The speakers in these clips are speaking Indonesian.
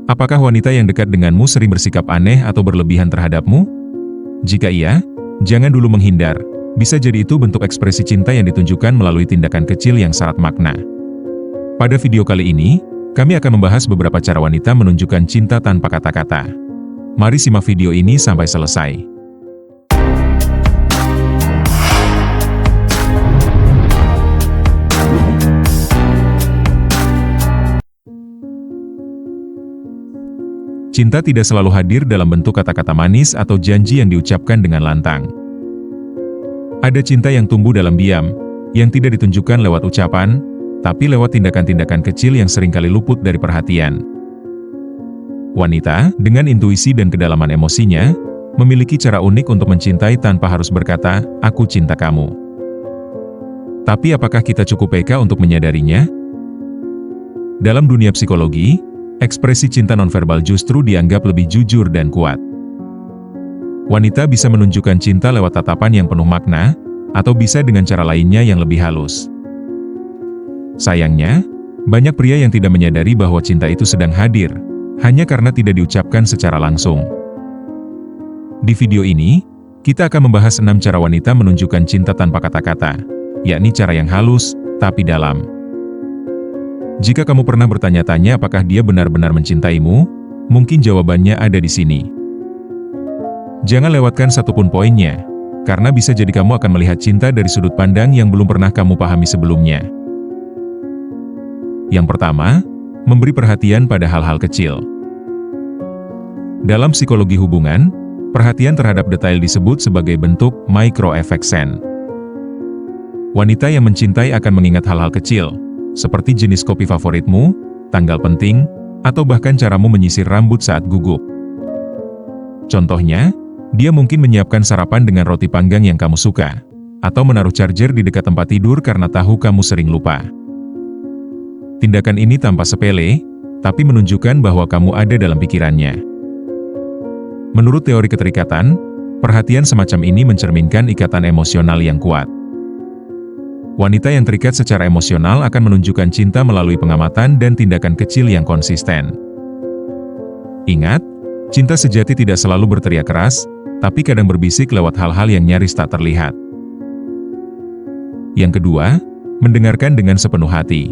Apakah wanita yang dekat denganmu sering bersikap aneh atau berlebihan terhadapmu? Jika iya, jangan dulu menghindar. Bisa jadi itu bentuk ekspresi cinta yang ditunjukkan melalui tindakan kecil yang syarat makna. Pada video kali ini, kami akan membahas beberapa cara wanita menunjukkan cinta tanpa kata-kata. Mari simak video ini sampai selesai. Cinta tidak selalu hadir dalam bentuk kata-kata manis atau janji yang diucapkan dengan lantang. Ada cinta yang tumbuh dalam diam, yang tidak ditunjukkan lewat ucapan, tapi lewat tindakan-tindakan kecil yang seringkali luput dari perhatian. Wanita, dengan intuisi dan kedalaman emosinya, memiliki cara unik untuk mencintai tanpa harus berkata, "Aku cinta kamu." Tapi apakah kita cukup peka untuk menyadarinya? Dalam dunia psikologi, ekspresi cinta nonverbal justru dianggap lebih jujur dan kuat. Wanita bisa menunjukkan cinta lewat tatapan yang penuh makna, atau bisa dengan cara lainnya yang lebih halus. Sayangnya, banyak pria yang tidak menyadari bahwa cinta itu sedang hadir, hanya karena tidak diucapkan secara langsung. Di video ini, kita akan membahas 6 cara wanita menunjukkan cinta tanpa kata-kata, yakni cara yang halus, tapi dalam. Jika kamu pernah bertanya-tanya apakah dia benar-benar mencintaimu, mungkin jawabannya ada di sini. Jangan lewatkan satupun poinnya, karena bisa jadi kamu akan melihat cinta dari sudut pandang yang belum pernah kamu pahami sebelumnya. Yang pertama, memberi perhatian pada hal-hal kecil. Dalam psikologi hubungan, perhatian terhadap detail disebut sebagai bentuk micro-affection. Wanita yang mencintai akan mengingat hal-hal kecil, seperti jenis kopi favoritmu, tanggal penting, atau bahkan caramu menyisir rambut saat gugup. Contohnya, dia mungkin menyiapkan sarapan dengan roti panggang yang kamu suka, atau menaruh charger di dekat tempat tidur karena tahu kamu sering lupa. Tindakan ini tampak sepele, tapi menunjukkan bahwa kamu ada dalam pikirannya. Menurut teori keterikatan, perhatian semacam ini mencerminkan ikatan emosional yang kuat. Wanita yang terikat secara emosional akan menunjukkan cinta melalui pengamatan dan tindakan kecil yang konsisten. Ingat, cinta sejati tidak selalu berteriak keras, tapi kadang berbisik lewat hal-hal yang nyaris tak terlihat. Yang kedua, mendengarkan dengan sepenuh hati.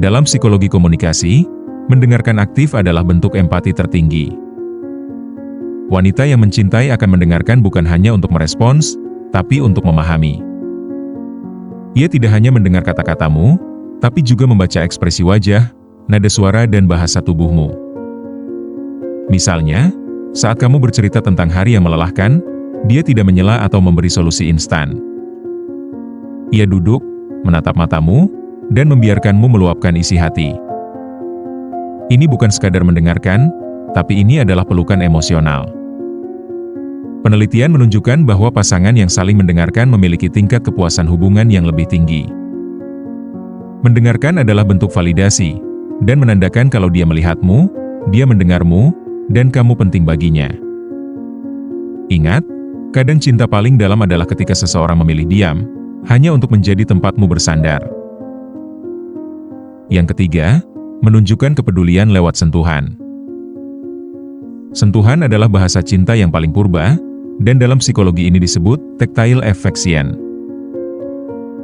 Dalam psikologi komunikasi, mendengarkan aktif adalah bentuk empati tertinggi. Wanita yang mencintai akan mendengarkan bukan hanya untuk merespons, tapi untuk memahami. Ia tidak hanya mendengar kata-katamu, tapi juga membaca ekspresi wajah, nada suara dan bahasa tubuhmu. Misalnya, saat kamu bercerita tentang hari yang melelahkan, dia tidak menyela atau memberi solusi instan. Ia duduk, menatap matamu, dan membiarkanmu meluapkan isi hati. Ini bukan sekadar mendengarkan, tapi ini adalah pelukan emosional. Penelitian menunjukkan bahwa pasangan yang saling mendengarkan memiliki tingkat kepuasan hubungan yang lebih tinggi. Mendengarkan adalah bentuk validasi, dan menandakan kalau dia melihatmu, dia mendengarmu, dan kamu penting baginya. Ingat, kadang cinta paling dalam adalah ketika seseorang memilih diam, hanya untuk menjadi tempatmu bersandar. Yang ketiga, menunjukkan kepedulian lewat sentuhan. Sentuhan adalah bahasa cinta yang paling purba, dan dalam psikologi ini disebut tactile affection.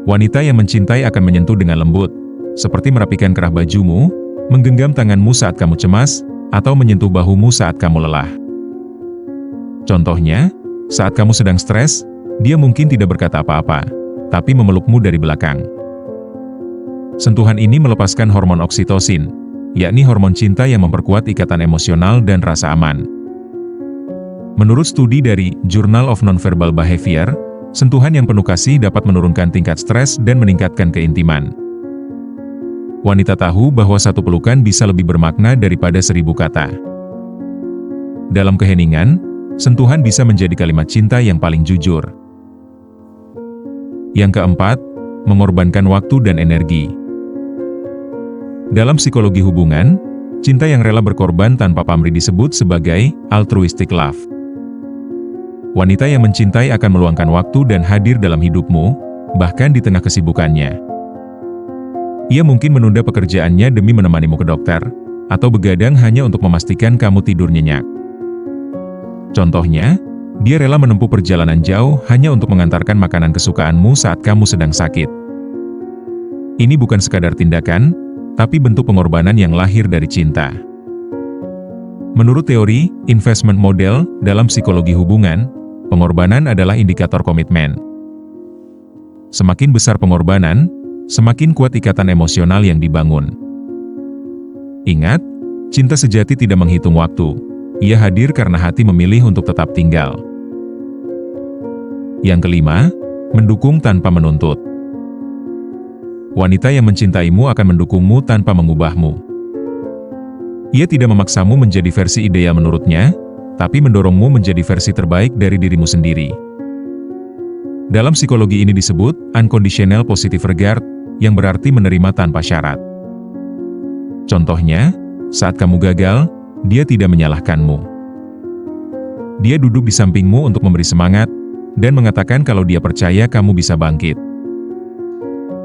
Wanita yang mencintai akan menyentuh dengan lembut, seperti merapikan kerah bajumu, menggenggam tanganmu saat kamu cemas, atau menyentuh bahumu saat kamu lelah. Contohnya, saat kamu sedang stres, dia mungkin tidak berkata apa-apa, tapi memelukmu dari belakang. Sentuhan ini melepaskan hormon oksitosin, yakni hormon cinta yang memperkuat ikatan emosional dan rasa aman. Menurut studi dari Journal of Nonverbal Behavior, sentuhan yang penuh kasih dapat menurunkan tingkat stres dan meningkatkan keintiman. Wanita tahu bahwa satu pelukan bisa lebih bermakna daripada 1000 kata. Dalam keheningan, sentuhan bisa menjadi kalimat cinta yang paling jujur. Yang keempat, mengorbankan waktu dan energi. Dalam psikologi hubungan, cinta yang rela berkorban tanpa pamrih disebut sebagai altruistic love. Wanita yang mencintai akan meluangkan waktu dan hadir dalam hidupmu, bahkan di tengah kesibukannya. Ia mungkin menunda pekerjaannya demi menemanimu ke dokter, atau begadang hanya untuk memastikan kamu tidur nyenyak. Contohnya, dia rela menempuh perjalanan jauh hanya untuk mengantarkan makanan kesukaanmu saat kamu sedang sakit. Ini bukan sekadar tindakan, tapi bentuk pengorbanan yang lahir dari cinta. Menurut teori investment model dalam psikologi hubungan, pengorbanan adalah indikator komitmen. Semakin besar pengorbanan, semakin kuat ikatan emosional yang dibangun. Ingat, cinta sejati tidak menghitung waktu. Ia hadir karena hati memilih untuk tetap tinggal. Yang kelima, mendukung tanpa menuntut. Wanita yang mencintaimu akan mendukungmu tanpa mengubahmu. Ia tidak memaksamu menjadi versi ideal menurutnya, tapi mendorongmu menjadi versi terbaik dari dirimu sendiri. Dalam psikologi ini disebut unconditional positive regard, yang berarti menerima tanpa syarat. Contohnya, saat kamu gagal, dia tidak menyalahkanmu. Dia duduk di sampingmu untuk memberi semangat, dan mengatakan kalau dia percaya kamu bisa bangkit.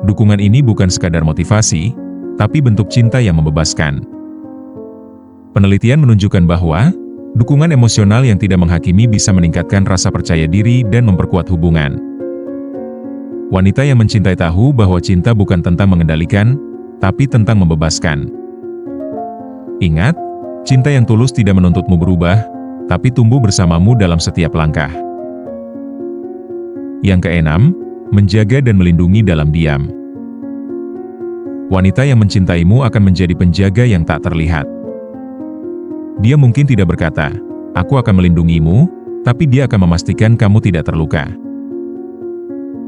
Dukungan ini bukan sekadar motivasi, tapi bentuk cinta yang membebaskan. Penelitian menunjukkan bahwa, dukungan emosional yang tidak menghakimi bisa meningkatkan rasa percaya diri dan memperkuat hubungan. Wanita yang mencintai tahu bahwa cinta bukan tentang mengendalikan, tapi tentang membebaskan. Ingat, cinta yang tulus tidak menuntutmu berubah, tapi tumbuh bersamamu dalam setiap langkah. Yang keenam, menjaga dan melindungi dalam diam. Wanita yang mencintaimu akan menjadi penjaga yang tak terlihat. Dia mungkin tidak berkata, "Aku akan melindungimu," tapi dia akan memastikan kamu tidak terluka.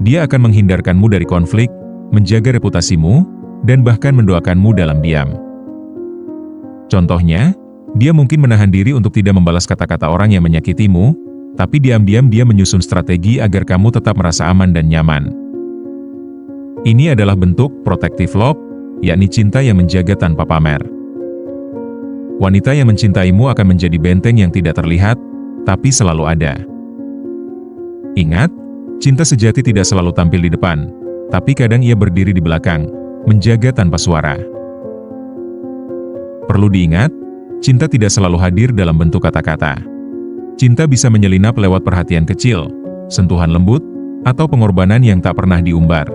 Dia akan menghindarkanmu dari konflik, menjaga reputasimu, dan bahkan mendoakanmu dalam diam. Contohnya, dia mungkin menahan diri untuk tidak membalas kata-kata orang yang menyakitimu, tapi diam-diam dia menyusun strategi agar kamu tetap merasa aman dan nyaman. Ini adalah bentuk protective love, yakni cinta yang menjaga tanpa pamer. Wanita yang mencintaimu akan menjadi benteng yang tidak terlihat, tapi selalu ada. Ingat, cinta sejati tidak selalu tampil di depan, tapi kadang ia berdiri di belakang, menjaga tanpa suara. Perlu diingat, cinta tidak selalu hadir dalam bentuk kata-kata. Cinta bisa menyelinap lewat perhatian kecil, sentuhan lembut, atau pengorbanan yang tak pernah diumbar.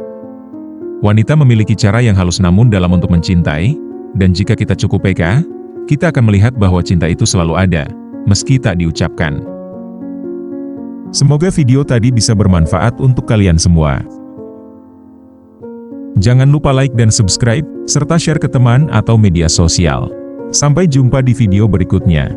Wanita memiliki cara yang halus namun dalam untuk mencintai, dan jika kita cukup peka, kita akan melihat bahwa cinta itu selalu ada, meski tak diucapkan. Semoga video tadi bisa bermanfaat untuk kalian semua. Jangan lupa like dan subscribe, serta share ke teman atau media sosial. Sampai jumpa di video berikutnya.